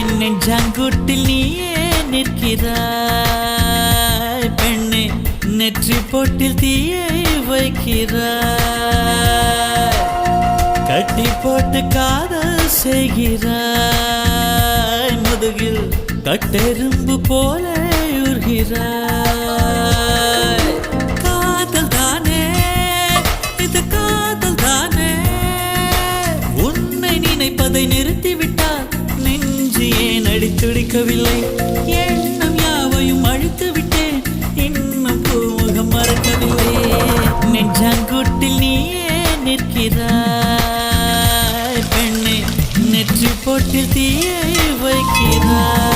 என் நெஞ்சாங்குட்டில் நீயே நிற்கிறாய் பெண்ணே, நெற்றி போட்டில் தீயை வைக்கிறாய், கட்டி போட்டு காதல் செய்கிறாய், முதுகில் கட்டெரும்பு போல உருகிறாய். காதல் தானே இது, காதல் தானே, உன்னை நினைப்பதை நிறுத்திவிட்டால் நெஞ்சு ஏன் அடித்துடிக்கவில்லை? எண்ணம் யாவையும் அழித்து விட்டேன், இன்னும் பூமுகம் மறக்கவில்லை. நெஞ்சாங்குட்டில் நீயே நிற்கிறாய் பெண்ணே, நெற்றி போட்டில் தீயை வைக்கிறாய்.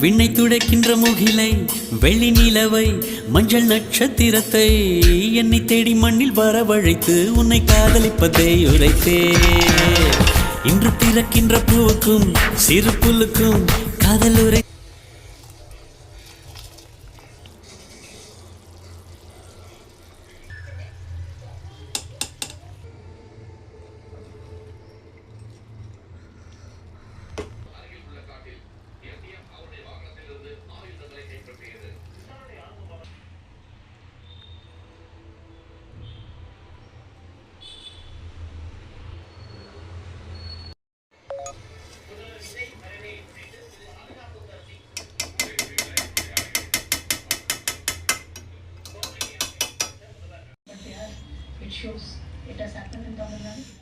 விண்ணை துடைக்கின்ற முகிலை, வெள்ளி நிலவை, மஞ்சள் நட்சத்திரத்தை என்னை தேடி மண்ணில் வரவழைத்து உன்னை காதலிப்பதை உரைத்தே. இன்று திறக்கின்ற பூவுக்கும் சிறு புல்லுக்கும் காதல் உரை. It shows it has happened in Tamil Nadu.